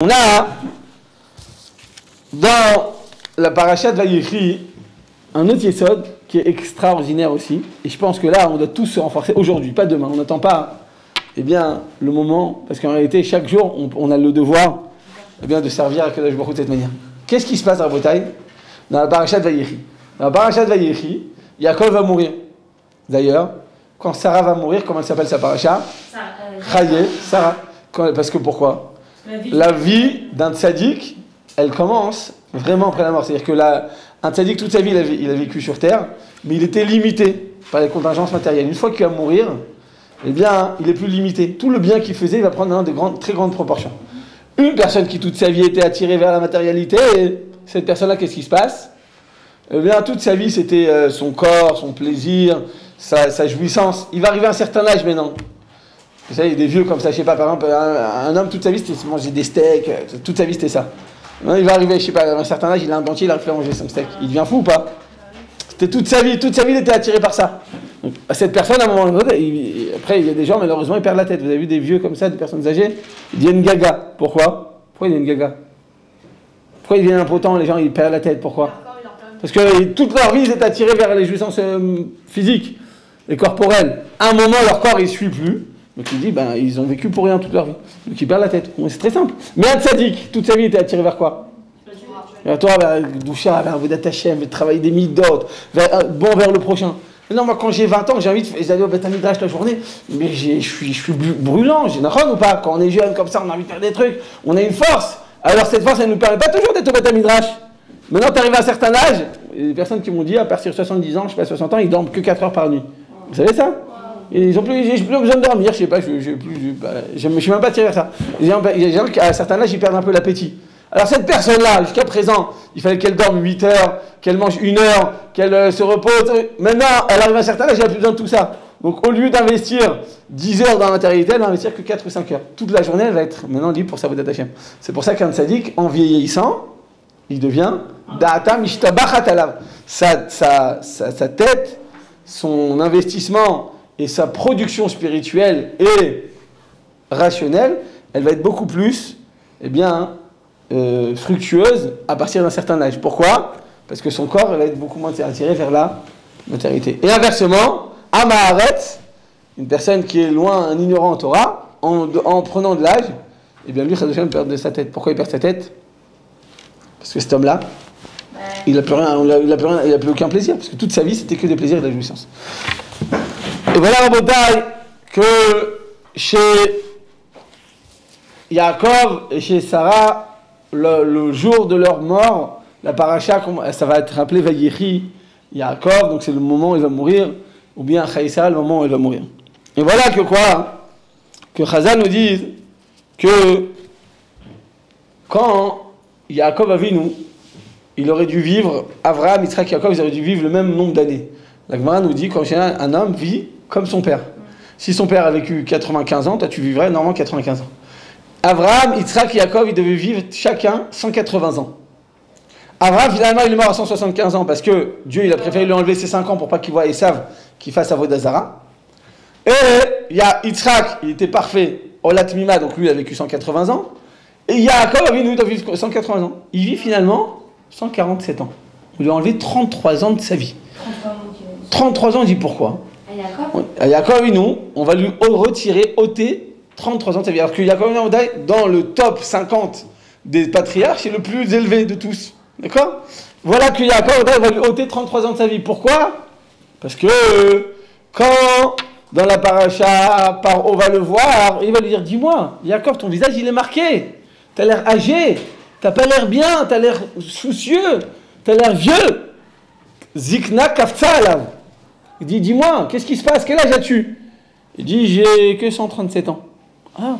On a dans la paracha de Vayechi un autre yesod qui est extraordinaire aussi. Et je pense que là, on doit tous se renforcer aujourd'hui, pas demain. On n'attend pas le moment, parce qu'en réalité, chaque jour, on a le devoir de servir à Kadosh Baruch Hu de cette manière. Qu'est-ce qui se passe à Rabotai dans la paracha de Vayechi? Dans la paracha de Vayechi, Yaakov va mourir. D'ailleurs, quand Sarah va mourir, comment elle s'appelle sa paracha? Chaye, Sarah. Parce que pourquoi? La vie d'un tzaddik, elle commence vraiment après la mort. C'est-à-dire que un tzaddik, toute sa vie, il a vécu sur terre, mais il était limité par les contingences matérielles. Une fois qu'il va mourir, eh bien, il est plus limité. Tout le bien qu'il faisait, il va prendre de très grandes proportions. Une personne qui toute sa vie était attirée vers la matérialité, et cette personne-là, qu'est-ce qui se passe? Eh bien, toute sa vie, c'était son corps, son plaisir, sa jouissance. Il va arriver à un certain âge maintenant. Vous savez, il y a des vieux comme ça, je sais pas, par exemple, un homme, toute sa vie, c'était manger des steaks, toute sa vie, c'était ça. Il va arriver, je sais pas, à un certain âge, il a un dentier, il arrive à manger son steak. Il devient fou ou pas? C'était toute sa vie, il était attiré par ça. Donc, cette personne, à un moment donné, après, il y a des gens, malheureusement, ils perdent la tête. Vous avez vu des vieux comme ça, des personnes âgées, ils deviennent gaga. Pourquoi ils deviennent gaga? Pourquoi ils deviennent impotents, les gens, ils perdent la tête? Pourquoi? Parce que toute leur vie, ils étaient attirés vers les jouissances physiques et corporelles. À un moment, leur corps, il ne suit plus. Donc il dit, ils ont vécu pour rien toute leur vie. Donc ils perdent la tête. C'est très simple. Mais un tzaddik, toute sa vie, était attiré vers quoi? Vers toi, vers Doucha, vers Avodat Hashem, vers travailler des midot, vers le prochain. Non, moi quand j'ai 20 ans, j'ai envie d'aller au Beth Midrash la journée, mais je suis brûlant, j'ai ou pas? Quand on est jeune comme ça, on a envie de faire des trucs, on a une force. Alors cette force, elle ne nous permet pas toujours d'être au Beth Midrash. Maintenant, tu arrives à un certain âge, il y a des personnes qui m'ont dit, à partir de 70 ans, je sais pas, 60 ans, ils dorment que 4 heures par nuit. Vous savez ça? J'ai plus besoin de dormir, je sais pas, je me suis même pas tiré vers ça. Il y a des gens qui, à un certain âge, ils perdent un peu l'appétit. Alors cette personne-là, jusqu'à présent, il fallait qu'elle dorme 8 heures, qu'elle mange 1 heure, qu'elle se repose. Maintenant, elle arrive à un certain âge, elle n'a plus besoin de tout ça. Donc au lieu d'investir 10 heures dans la matérialité, elle va investir que 4 ou 5 heures. Toute la journée, elle va être maintenant libre pour sa Avodat Hashem. C'est pour ça qu'un tzaddik, en vieillissant, il devient Da'ata Mishtabachat Alav. Sa tête, son investissement et sa production spirituelle et rationnelle, elle va être beaucoup plus fructueuse à partir d'un certain âge. Pourquoi? Parce que son corps va être beaucoup moins attiré vers la matérialité. Et inversement, Amaharet, une personne qui est loin, un ignorant en Torah, en prenant de l'âge, lui, Chadoshem perd de sa tête. Pourquoi il perd sa tête? Parce que cet homme-là, il n'a plus rien, il n'a plus aucun plaisir, parce que toute sa vie, c'était que des plaisirs et de la jouissance. Et voilà, Rabotai, que chez Yaakov et chez Sarah, le jour de leur mort, la paracha, ça va être appelé Vayechi Yaakov, donc c'est le moment où il va mourir, ou bien Chaye Sarah, le moment où il va mourir. Et voilà que quoi? Que Chazal nous dise que quand Yaakov Avinu, il aurait dû vivre, Avraham, Yitzhak, Yaakov, ils auraient dû vivre le même nombre d'années. La Gemara nous dit qu'en général, un homme vit comme son père. Si son père a vécu 95 ans, toi tu vivrais normalement 95 ans. Avraham, Yitzhak et Yaakov, ils devaient vivre chacun 180 ans. Avraham, finalement, il est mort à 175 ans parce que Dieu, il a préféré lui enlever ses 5 ans pour pas qu'il voie Esav qu'il fasse Avodah Zarah. Et il y a Yitzhak, il était parfait, Olat Mima, donc lui, il a vécu 180 ans. Et Yaakov, lui, il doit vivre 180 ans. Il vit finalement 147 ans. On lui a enlevé 33 ans de sa vie. 33 ans, on dit pourquoi? À Yaakov, nous, on va lui ôter 33 ans de sa vie. Alors que Yaakov, dans le top 50 des patriarches, c'est le plus élevé de tous. D'accord? Voilà que Yaakov va lui ôter 33 ans de sa vie. Pourquoi? Parce que quand, dans la paracha, on va le voir, il va lui dire, dis-moi, Yaakov, ton visage, il est marqué. T'as l'air âgé. T'as pas l'air bien. T'as l'air soucieux. T'as l'air vieux. Zikna kafza alav. Il dit, dis-moi, qu'est-ce qui se passe? Quel âge as-tu? Il dit, j'ai que 137 ans. Ah.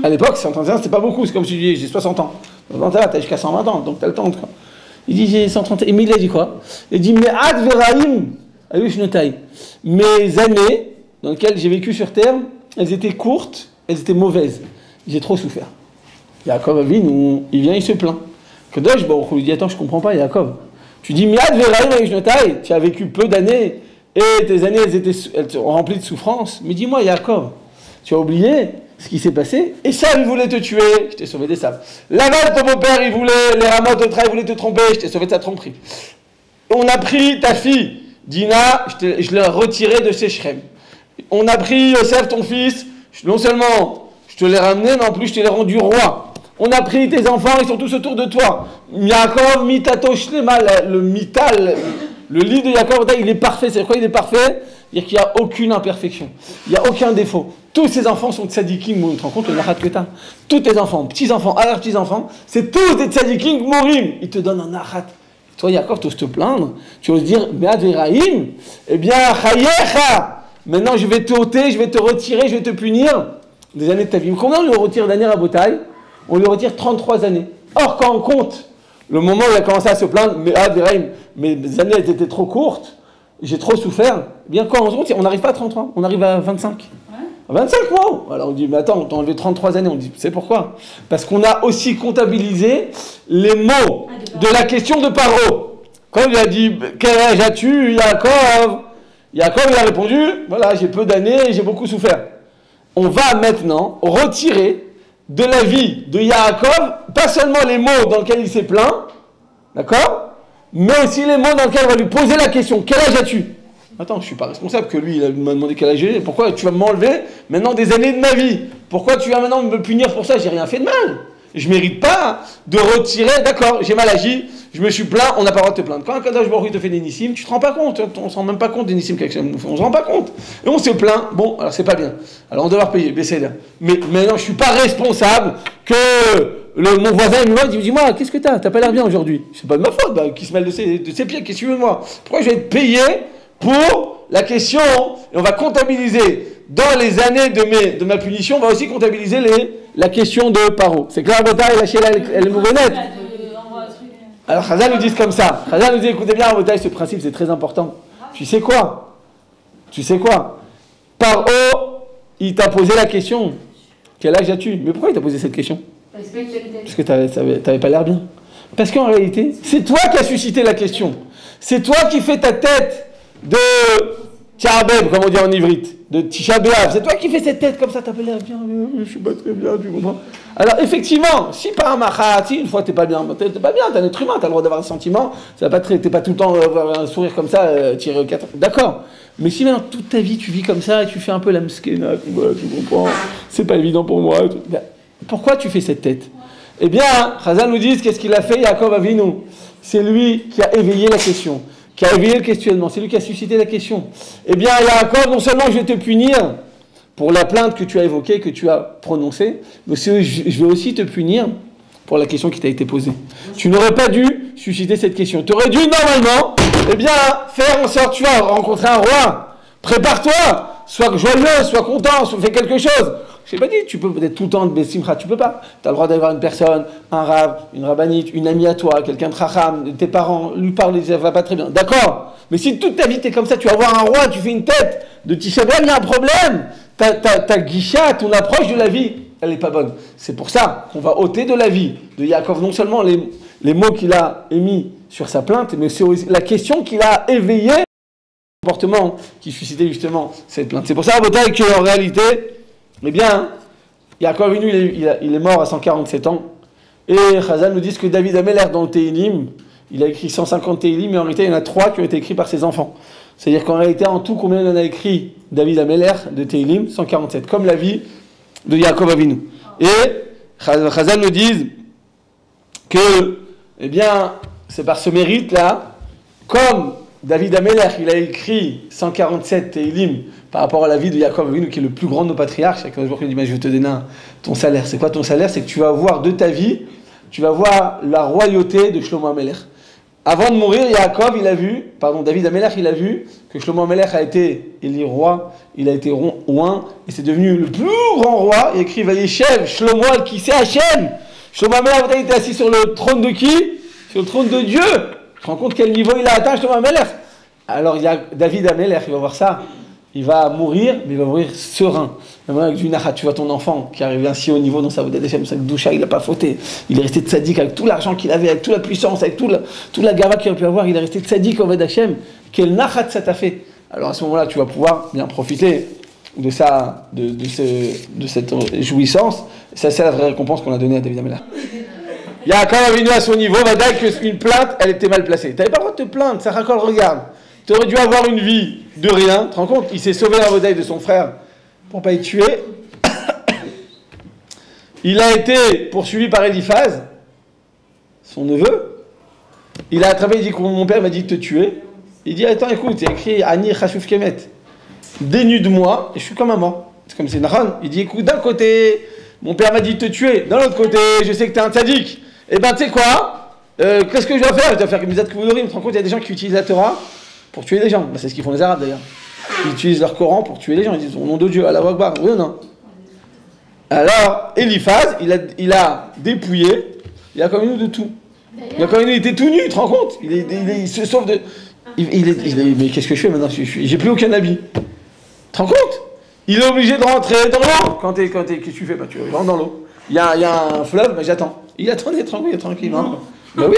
À l'époque, 137 ans, c'était pas beaucoup. C'est comme si tu dis, j'ai 60 ans. Donc là, t'as jusqu'à 120 ans, donc t'as le temps. Quoi. Il dit, j'ai 137 ans. Mais il a dit quoi? Il dit, mais ad veraim, ayushnotai. Mes années dans lesquelles j'ai vécu sur terre, elles étaient courtes, elles étaient mauvaises. J'ai trop souffert. Yaakov Avinu, il vient, il se plaint. Kadosh Baruch Hu lui dit, attends, je comprends pas, Yaakov. Tu dis, miad veraim ayushnotai, tu as vécu peu d'années, et tes années, elles sont remplies de souffrance. Mais dis-moi, Yaakov, tu as oublié ce qui s'est passé. Et Esav, il voulait te tuer, je t'ai sauvé d'Esav. Laban, ton beau-père, il voulait, les Ramoth, il voulait te tromper, je t'ai sauvé de sa tromperie. On a pris ta fille, Dina, je l'ai retirée de ses Shrem. On a pris Yosef, ton fils, non seulement je te l'ai ramené, mais en plus je te l'ai rendu roi. On a pris tes enfants, ils sont tous autour de toi. Yaakov, mitato shlema, le mital, le lit de Yaakov, il est parfait. C'est quoi il est parfait? C'est-à-dire qu'il n'y a aucune imperfection, il n'y a aucun défaut. Tous ces enfants sont tzadikim, tu te rends compte le nahat que tu as? Tous tes enfants, petits-enfants, arrière-petits-enfants, c'est tous des tzadikim morim. Ils te donnent un nahat. Toi, Yaakov, tu oses te plaindre, tu oses dire, Be'ad Verahim, eh bien, chayecha, maintenant je vais te ôter, je vais te retirer, je vais te punir des années de ta vie. Combien on lui retire d'années à Botaï? On lui retire 33 années. Or, quand on compte le moment où il a commencé à se plaindre, Be'ad Verahim, mes années étaient trop courtes, j'ai trop souffert, eh bien, quand on se retire, on n'arrive pas à 33, on arrive à 25. 25 mois. Alors on dit, mais attends, on t'a enlevé 33 années. On dit, c'est pourquoi? Parce qu'on a aussi comptabilisé les mots de la question de Paro. Quand il a dit, quel âge as-tu, Yaakov? Yaakov, il a répondu, voilà, j'ai peu d'années et j'ai beaucoup souffert. On va maintenant retirer de la vie de Yaakov, pas seulement les mots dans lesquels il s'est plaint, d'accord? Mais aussi les mots dans lesquels on va lui poser la question, quel âge as-tu? Attends, je ne suis pas responsable que lui, il m'a demandé quel âge j'ai. Pourquoi tu vas m'enlever maintenant des années de ma vie? Pourquoi tu vas maintenant me punir pour ça? J'ai rien fait de mal. Je ne mérite pas de retirer, d'accord, j'ai mal agi, je me suis plaint, on n'a pas le droit de te plaindre. Quand un Kadosh Baruch Hu te fait des nissim, tu ne te rends pas compte, on ne se rend même pas compte des nissim qu'Hachem nous fait, on ne se rend pas compte. Et on se plaint, bon, alors c'est pas bien. Alors on doit payer, baisser là. Mais maintenant, je ne suis pas responsable que mon voisin il me dit, dis-moi, qu'est-ce que t'as pas l'air bien aujourd'hui. C'est pas de ma faute, bah, qui se mêle de ses pieds, qu'est-ce que tu veux de moi? Pourquoi je vais être payé pour la question, et on va comptabiliser dans les années de ma punition, on va aussi comptabiliser la question de Paro. C'est clair, Botaï, la Sheila, elle est mouvenette. Alors, Chazal nous dit comme ça. Chazal nous dit, écoutez bien, Botaï, ce principe, c'est très important. Tu sais quoi? Paro, il t'a posé la question. Quel âge as-tu? Mais pourquoi il t'a posé cette question? Parce que t'avais pas l'air bien. Parce qu'en réalité, c'est toi qui as suscité la question. C'est toi qui fais ta tête de Tchabeb, comme on dit en ivrite, de Tisha B'Av. C'est toi qui fais cette tête comme ça, t'as pas l'air bien, je suis pas très bien, tu comprends? Alors effectivement, si par un machat, si une fois t'es pas bien, t'es pas bien, t'es un être humain, t'as le droit d'avoir un sentiment, t'es pas tout le temps avoir un sourire comme ça, tiré au 4. D'accord. Mais si maintenant toute ta vie tu vis comme ça, et tu fais un peu la mskena, voilà, tu comprends, c'est pas évident pour moi. Ben, pourquoi tu fais cette tête? Eh bien, Chazal nous dit, qu'est-ce qu'il a fait, Yaakov Avinu? C'est lui qui a éveillé la question, qui a éveillé le questionnement, c'est lui qui a suscité la question. Eh bien, Yaakov, non seulement je vais te punir pour la plainte que tu as évoquée, que tu as prononcée, mais je vais aussi te punir pour la question qui t'a été posée. Tu n'aurais pas dû susciter cette question. Tu aurais dû, normalement, eh bien, faire en sorte, tu vas rencontrer un roi. Prépare-toi, sois joyeux, sois content, fais quelque chose. Je t'ai pas dit, tu peux peut-être tout le temps de Bessimcha, tu peux pas. Tu as le droit d'avoir une personne, un rab, une rabbinite, une amie à toi, quelqu'un de Chacham, tes parents, lui parler, ça va pas très bien. D'accord. Mais si toute ta vie t'es comme ça, tu vas voir un roi, tu fais une tête de Tisha B'Av, il y a un problème. Ta guicha, ton approche de la vie, elle n'est pas bonne. C'est pour ça qu'on va ôter de la vie de Yaakov non seulement les mots qu'il a émis sur sa plainte, mais c'est aussi la question qu'il a éveillée, le comportement qui suscitait justement cette plainte. C'est pour ça, Botaï, qu'en réalité, eh bien, Yaakov il est mort à 147 ans. Et Chazal nous dit que David Améler, dans le Téhilim, il a écrit 150 Téhilim, mais en réalité, il y en a 3 qui ont été écrits par ses enfants. C'est-à-dire qu'en réalité, en tout, combien il en a écrit David Améler de Téhilim? 147, comme la vie de Yaakov Avinu. Et Chazal nous dit que, eh bien, c'est par ce mérite-là, comme David Améler, il a écrit 147 Téhilim par rapport à la vie de Yaakov Avinu, qui est le plus grand de nos patriarches. Chaque jour, il dit, je vais te donner ton salaire. C'est quoi ton salaire? C'est que tu vas voir de ta vie, tu vas voir la royauté de Shlomo Améler. Avant de mourir, David Améler, il a vu que Shlomo Améler a été élu roi, il a été oint, et c'est devenu le plus grand roi. Il écrit Vayeshev, Shlomo al-Kiseh Hashem. Shlomo Améler était assis sur le trône de qui? Sur le trône de Dieu. Tu te rends compte quel niveau il a atteint, Shlomo Améler? Alors il y a David Améler, il va voir ça. Il va mourir, mais il va mourir serein. Avec du nachat, tu vois ton enfant qui arrive ainsi au niveau dans sa Avodat Hashem, sa doucha, il n'a pas fauté. Il est resté tzaddik avec tout l'argent qu'il avait, avec toute la puissance, avec toute la gava qu'il a pu avoir. Il est resté tzaddik au Avodat Hashem. Quel nachat ça t'a fait? Alors à ce moment-là, tu vas pouvoir bien profiter de cette jouissance. Ça, c'est la vraie récompense qu'on a donnée à David Améla. Yaakov Avinu à son niveau, va dire qu'une plainte, elle était mal placée. Tu n'avais pas le droit de te plaindre, ça raccorde, regarde. Tu aurais dû avoir une vie de rien, tu te rends compte? Il s'est sauvé la bataille de son frère pour pas être tué. Il a été poursuivi par Eliphaz, son neveu. Il a attrapé, il dit que mon père m'a dit de te tuer. Il dit, attends, écoute, il y a écrit Ani Chashouf Kemet. Dénude-moi et je suis comme un mort. C'est comme c'est Nahan. Il dit, écoute, d'un côté, mon père m'a dit de te tuer. D'un autre côté, je sais que tu es un tzaddik. Eh ben, tu sais quoi? Qu'est-ce que je dois faire? Je dois faire comme Mizat Koulourim. Tu te rends compte, il y a des gens qui utilisent la Torah pour tuer des gens. Ben, c'est ce qu'ils font les Arabes d'ailleurs. Ils utilisent leur Coran pour tuer les gens. Ils disent au nom de Dieu, Allah Akbar. Oui ou non? Alors, Eliphaz, il a dépouillé. Il a comme nous de tout. Il a quand même été tout nu, tu te rends compte? Il se sauve de. Mais qu'est-ce que je fais maintenant? J'ai plus aucun habit. Tu te rends compte? Il est obligé de rentrer dans l'eau. Qu'est-ce que tu fais? Bah, tu rentres dans l'eau. Il y a un fleuve, bah, j'attends. Il attendait tranquillement. Bah oui.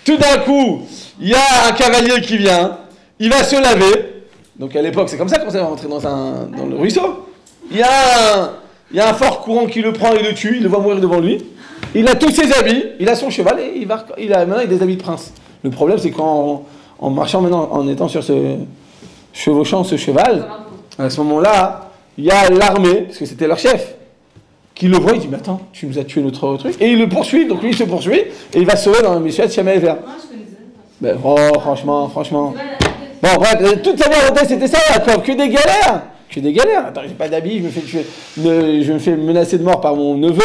Tout d'un coup, il y a un cavalier qui vient. Il va se laver. Donc à l'époque, c'est comme ça qu'on s'est rentré dans le ruisseau. Il y a un fort courant qui le prend et le tue. Il le voit mourir devant lui. Il a tous ses habits, il a son cheval et maintenant il a des habits de prince. Le problème c'est qu'en marchant maintenant, en étant sur chevauchant ce cheval, à ce moment-là, il y a l'armée, parce que c'était leur chef, qui le voit, il dit mais attends, tu nous as tué notre truc, et il le poursuit, donc lui il se poursuit, et il va se sauver dans le Mishad Shamaï Vert. Ben, oh franchement. Bon bref, toute sa vie c'était ça, Jacob, que des galères. Attends, j'ai pas d'habit, je me fais menacer de mort par mon neveu.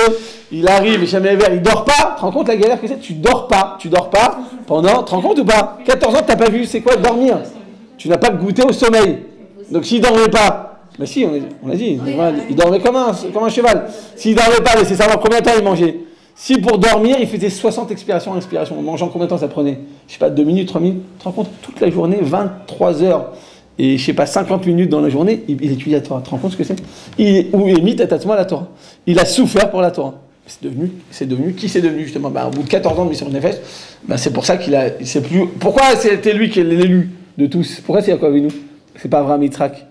Il arrive, et jamais vert, il dort pas. Tu te rends compte la galère que c'est? Tu dors pas pendant, tu te rends compte ou pas? 14 ans, t'as pas vu, c'est quoi dormir? Tu n'as pas goûté au sommeil. Donc s'il dormait pas, mais si, on a dit, il dormait comme un cheval. S'il dormait pas, laissez savoir combien de temps il mangeait. Si pour dormir, il faisait 60 expirations, inspirations, en mangeant combien de temps ça prenait? Je sais pas, 2 minutes, 3 minutes. Tu te rends compte, toute la journée, 23 heures. Et je sais pas, 50 minutes dans la journée, il étudie la Torah. Tu te rends compte ce que c'est? Ou il mit à la Torah. Il a souffert pour la Torah. C'est devenu qui c'est devenu justement? Au bout de 14 ans de mission de Nefesh, c'est pour ça c'est plus. Pourquoi c'était lui qui est l'élu de tous? Pourquoi c'est Yaakov Avinu? C'est pas Abraham Yitzhak.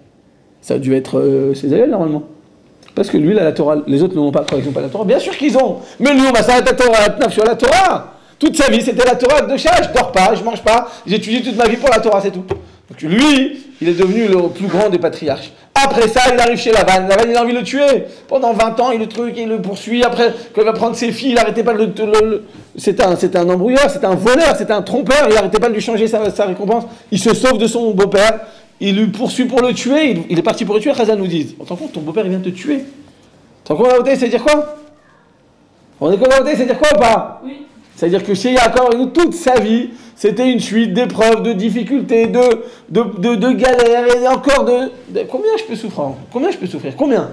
Ça a dû être ses élèves normalement. Parce que lui, il a la Torah. Les autres n'ont pas. Ils n'ont pas la Torah. Bien sûr qu'ils ont. Mais nous, on va s'arrêter à Torah, sur la Torah. Toute sa vie, c'était la Torah de chat. Je dors pas, je mange pas. J'étudie toute ma vie pour la Torah, c'est tout. Donc lui, il est devenu le plus grand des patriarches. Après ça, il arrive chez Lavan. Lavan, il a envie de le tuer. Pendant 20 ans, il le poursuit. Après, quand il va prendre ses filles, il n'arrêtait pas de c'était un embrouilleur, c'était un voleur, c'était un trompeur. Il n'arrêtait pas de lui changer sa récompense. Il se sauve de son beau-père. Il lui poursuit pour le tuer. Il est parti pour le tuer. Chazal nous dit, on t'en compte, ton beau-père, il vient te tuer. T'en compte, la c'est dire quoi? On est comment, c'est dire quoi ou pas? Oui. C'est-à-dire que chez Yaakov, toute sa vie, c'était une suite d'épreuves, de difficultés, de galères, et encore combien je peux souffrir? Combien?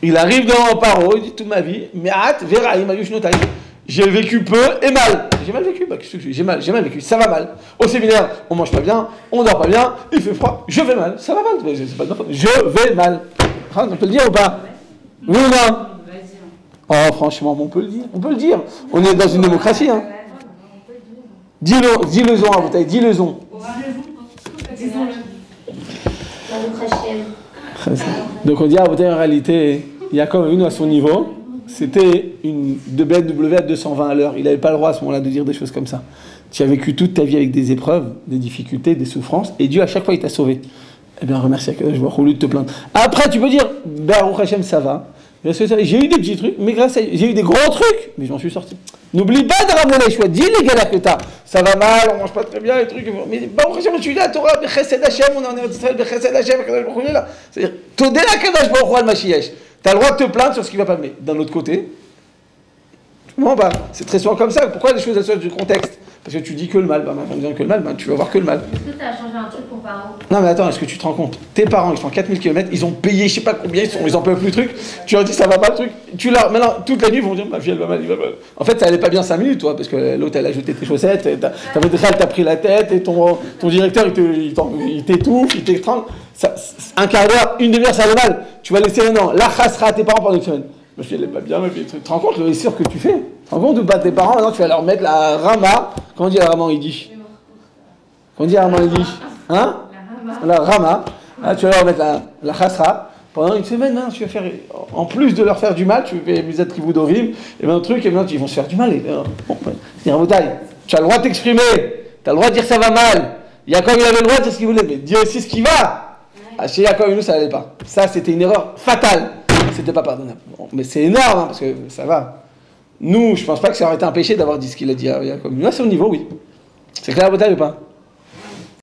Il arrive devant Paro, il dit toute ma vie, Me'at, Veraim, Ayushnotai. J'ai vécu peu et mal. J'ai mal vécu, j'ai mal vécu, ça va mal. Au séminaire, on mange pas bien, on dort pas bien, il fait froid, je vais mal, ça va mal. C'est pas de ma faute. Je vais mal. On peut le dire ou pas? Oui ou non? Oh, franchement, on peut le dire. On est dans une démocratie, hein. Dis-le-en à bouteille, dis-le-en. Donc on dit à bouteille, en réalité, Yaakov Avinu à son niveau, c'était une BMW à 220 à l'heure. Il n'avait pas le droit à ce moment-là de dire des choses comme ça. Tu as vécu toute ta vie avec des épreuves, des difficultés, des souffrances, et Dieu à chaque fois il t'a sauvé. Eh bien remercie Akadosh Baruch Hu, au lieu de te plaindre. Après tu peux dire, Baruch Hashem ça va. J'ai eu des petits trucs, mais j'ai eu des gros trucs, mais je m'en suis sorti. N'oublie pas de ramener les choix. Dis les galères que t'as. Ça va mal, on mange pas très bien, les trucs. Mais Baruch Hashem, tu dis la Torah, Bechesed Hashem, on est en Israël, Bechesed Hashem, Akadosh Baruch Hu là. C'est-à-dire, Todé la Akadosh Baruch Hu al-Mashiach. T'as le droit de te plaindre sur ce qui va pas. Mais d'un autre côté, non, c'est très souvent comme ça. Pourquoi les choses elles sortent du contexte? Parce que tu dis que le mal. En disant que le mal, tu vas voir que le mal. Est-ce que tu as changé un truc pour parents? Non, mais attends, est-ce que tu te rends compte? Tes parents, ils font 4000 km, ils ont payé, je sais pas combien, ils en peuvent plus le truc. Tu leur dis ça va pas le truc. Maintenant, toute la nuit, ils vont dire ma fille, elle va mal, il va mal. En fait, ça allait pas bien 5 minutes, toi, parce que l'autre, elle a jeté tes chaussettes, t'as pris la tête, et ton directeur, il t'étouffe, il t'étrangle. Un quart d'heure, une demi-heure, ça va mal. Tu vas laisser maintenant la chassera à tes parents pendant une semaine. Ma fille, elle est pas bien, ma fille, tu te rends compte le sûr que tu fais? Tu te rends compte ou pas? Tes parents, maintenant, tu vas leur mettre la rama. Comment on dit la rama, il dit? Comment on dit la rama, il dit? Hein? La rama. Ah, tu vas leur mettre la chasra. Pendant une semaine, hein, tu vas faire, en plus de leur faire du mal, tu fais Misat Kiboudorim, et bien un truc, et bien ils vont se faire du mal. Et bien, bon, c'est un bouteille. Tu as le droit de t'exprimer, tu as le droit de dire ça va mal. Jacob, il avait le droit de dire ce qu'il voulait, mais Dieu aussi ce qui va. Ah, chez Jacob et nous, ça n'allait pas. Ça, c'était une erreur fatale. C'était pas pardonnable. Bon, mais c'est énorme, hein, parce que ça va. Nous, je pense pas que ça aurait été un péché d'avoir dit ce qu'il a dit à Jacob. Là, c'est au niveau, oui. C'est clair, bouteille ou pas?